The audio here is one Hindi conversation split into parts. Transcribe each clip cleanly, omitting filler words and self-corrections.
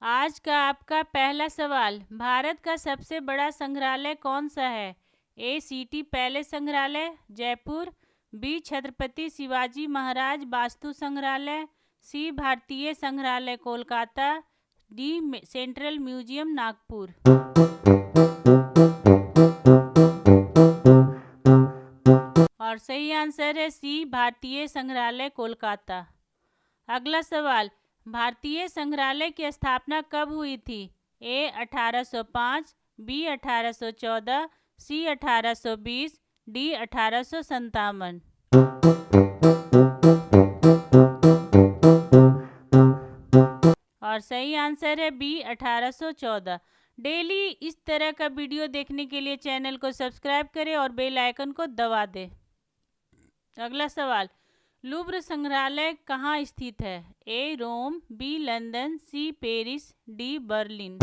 आज का आपका पहला सवाल, भारत का सबसे बड़ा संग्रहालय कौन सा है? ए सिटी पैलेस संग्रहालय जयपुर, बी छत्रपति शिवाजी महाराज वास्तु संग्रहालय, सी भारतीय संग्रहालय Kolkata, D central museum Nagpur. और सही आंसर है सी भारतीय संग्रहालय कोलकाता। अगला सवाल, भारतीय संग्रहालय की स्थापना कब हुई थी? ए 1805, बी 1814, सी 1820, डी 1857। और सही आंसर है बी 1814। डेली इस तरह का वीडियो देखने के लिए चैनल को सब्सक्राइब करें और बेल आइकन को दबा दें। अगला सवाल, लूव्र संग्रहालय कहाँ स्थित है? A Rome, B London, C Paris, D Berlin.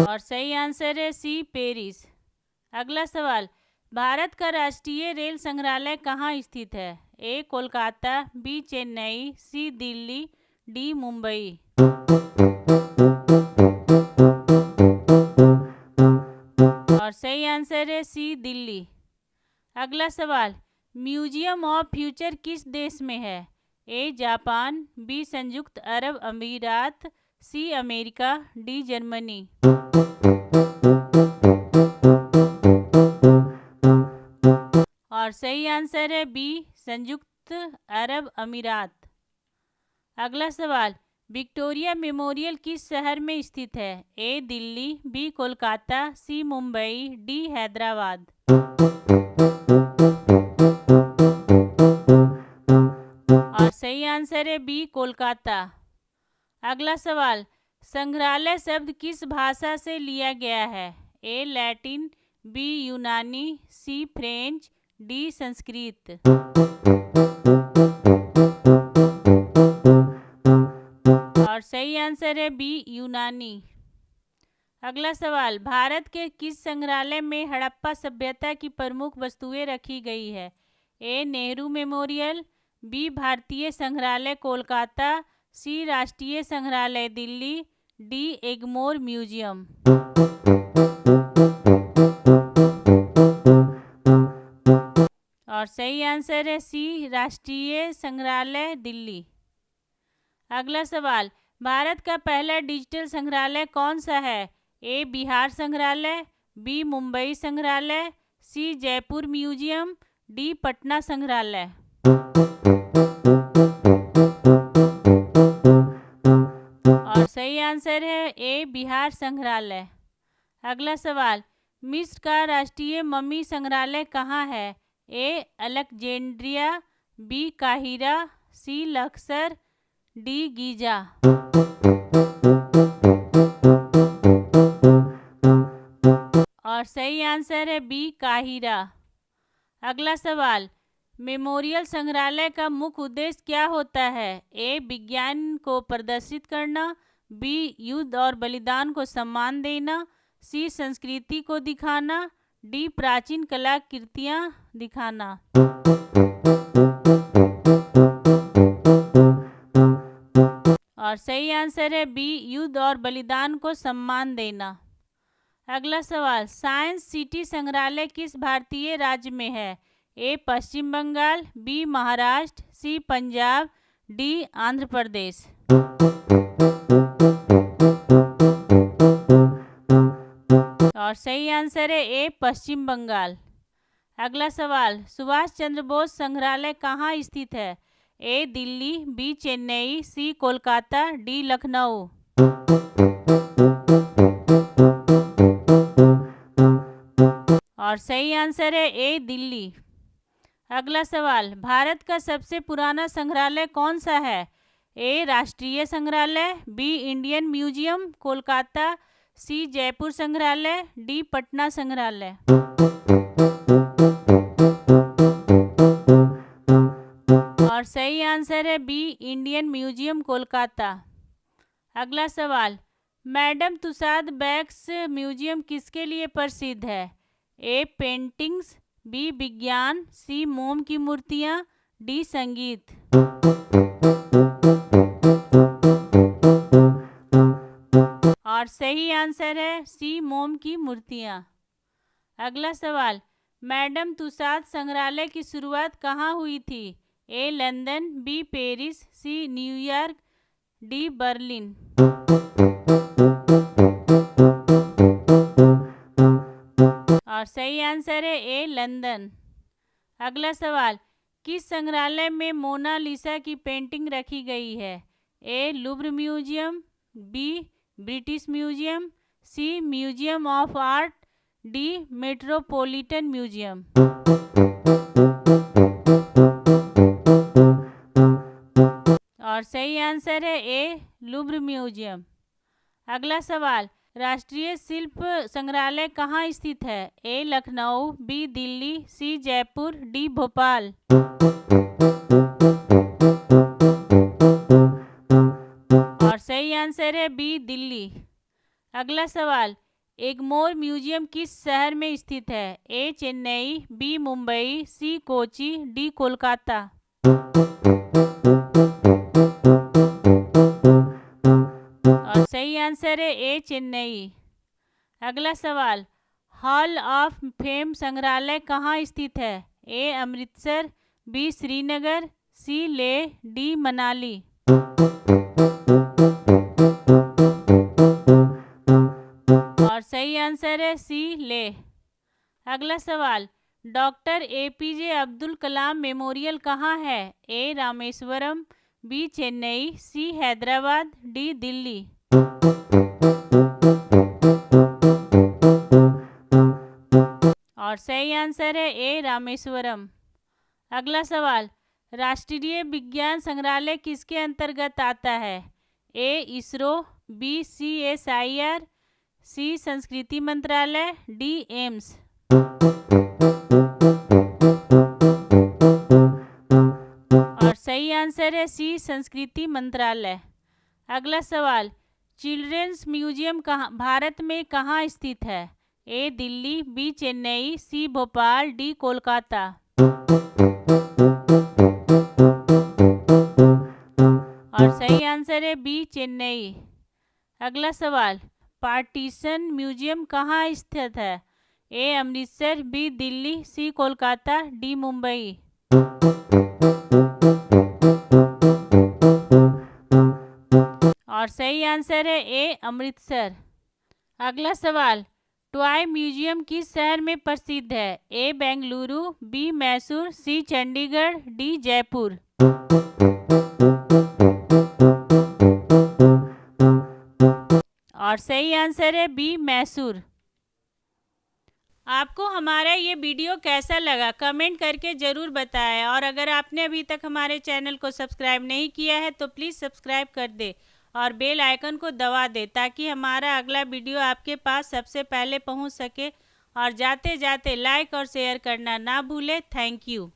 और सही आंसर है सी पेरिस। अगला सवाल, भारत का राष्ट्रीय रेल संग्रहालय कहाँ स्थित है? ए कोलकाता, बी चेन्नई, सी दिल्ली, डी मुंबई। और सही आंसर है सी दिल्ली। अगला सवाल, म्यूजियम ऑफ फ्यूचर किस देश में है? ए जापान, बी संयुक्त अरब अमीरात, सी अमेरिका, डी जर्मनी। और सही आंसर है बी संयुक्त अरब अमीरात। अगला सवाल, विक्टोरिया मेमोरियल किस शहर में स्थित है? ए दिल्ली, बी कोलकाता, सी मुंबई, डी हैदराबाद। और सही आंसर है बी कोलकाता। अगला सवाल, संग्रहालय शब्द किस भाषा से लिया गया है? ए लैटिन, बी यूनानी, सी फ्रेंच, डी संस्कृत। और सही आंसर है बी यूनानी। अगला सवाल, भारत के किस संग्रहालय में हड़प्पा सभ्यता की प्रमुख वस्तुएं रखी गई है? ए नेहरू मेमोरियल, बी भारतीय संग्रहालय कोलकाता, सी राष्ट्रीय संग्रहालय दिल्ली, डी एगमोर म्यूजियम। और सही आंसर है सी राष्ट्रीय संग्रहालय दिल्ली। अगला सवाल, भारत का पहला डिजिटल संग्रहालय कौन सा है? ए बिहार संग्रहालय, बी मुंबई संग्रहालय, सी जयपुर म्यूजियम, डी पटना संग्रहालय। और सही आंसर है ए बिहार संग्रहालय। अगला सवाल, मिस्र का राष्ट्रीय मम्मी संग्रहालय कहाँ है? ए अलेक्जेंड्रिया, बी काहिरा, सी लक्सर, डी गीजा। और सही आंसर है बी काहिरा। अगला सवाल, मेमोरियल संग्रहालय का मुख्य उद्देश्य क्या होता है? ए विज्ञान को प्रदर्शित करना, बी युद्ध और बलिदान को सम्मान देना, सी संस्कृति को दिखाना, डी प्राचीन कलाकृतियां दिखाना। और सही आंसर है बी युद्ध और बलिदान को सम्मान देना। अगला सवाल, साइंस सिटी संग्रहालय किस भारतीय राज्य में है? ए पश्चिम बंगाल, बी महाराष्ट्र, सी पंजाब, डी आंध्र प्रदेश। और सही आंसर है ए पश्चिम बंगाल। अगला सवाल, सुभाष चंद्र बोस संग्रहालय कहाँ स्थित है? ए दिल्ली, बी चेन्नई, सी कोलकाता, डी लखनऊ। और सही आंसर है ए दिल्ली। अगला सवाल, भारत का सबसे पुराना संग्रहालय कौन सा है? ए राष्ट्रीय संग्रहालय, बी इंडियन म्यूजियम कोलकाता, सी जयपुर संग्रहालय, डी पटना संग्रहालय। और सही आंसर है बी इंडियन म्यूजियम कोलकाता। अगला सवाल, मैडम तुसाद बैक्स म्यूजियम किसके लिए प्रसिद्ध है? ए पेंटिंग्स, बी विज्ञान, सी मोम की मूर्तियाँ, डी संगीत। मोम की मूर्तियाँ। अगला सवाल, मैडम तुसाद संग्रहालय की शुरुआत कहाँ हुई थी? A London, B Paris, C New York, D Berlin. और सही आंसर है ए लंदन। अगला सवाल, किस संग्रहालय में मोनालिसा की पेंटिंग रखी गई है? A Louvre museum, B British museum, C museum of art, D Metropolitan museum. और सही आंसर है ए लुव्र म्यूजियम। अगला सवाल, राष्ट्रीय शिल्प संग्रहालय कहाँ स्थित है? ए लखनऊ, बी दिल्ली, सी जयपुर, डी भोपाल। और सही आंसर है बी दिल्ली। अगला सवाल, एगमोर म्यूजियम किस शहर में स्थित है? ए चेन्नई, बी मुंबई, सी कोची, डी कोलकाता। और सही आंसर है ए चेन्नई। अगला सवाल, हॉल ऑफ फेम संग्रहालय कहाँ स्थित है? ए अमृतसर, बी श्रीनगर, सी लेह, डी मनाली। और सही आंसर है सी लेह। अगला सवाल, doctor APJ Abdul Kalam memorial कहाँ है? ए रामेश्वरम, बी चेन्नई, सी हैदराबाद, डी दिल्ली। और सही आंसर है ए रामेश्वरम। अगला सवाल, राष्ट्रीय विज्ञान संग्रहालय किसके अंतर्गत आता है? ए इसरो, बी CSIR, सी संस्कृति मंत्रालय, डी एम्स। और सही आंसर है सी संस्कृति मंत्रालय। अगला सवाल, चिल्ड्रेंस म्यूजियम भारत में कहाँ स्थित है? ए दिल्ली, बी चेन्नई, सी भोपाल, डी कोलकाता। और सही आंसर है बी चेन्नई। अगला सवाल, पार्टीशन म्यूजियम कहाँ स्थित है? ए अमृतसर, बी दिल्ली, सी कोलकाता, डी मुंबई। और सही आंसर है ए अमृतसर। अगला सवाल, टॉय म्यूजियम किस शहर में प्रसिद्ध है? ए बेंगलुरु, बी मैसूर, सी चंडीगढ़, डी जयपुर। और सही आंसर है बी मैसूर। आपको हमारा ये वीडियो कैसा लगा कमेंट करके ज़रूर बताएं, और अगर आपने अभी तक हमारे चैनल को सब्सक्राइब नहीं किया है तो प्लीज़ सब्सक्राइब कर दे और बेल आइकन को दबा दे ताकि हमारा अगला वीडियो आपके पास सबसे पहले पहुंच सके। और जाते जाते लाइक और शेयर करना ना भूले। Thank you.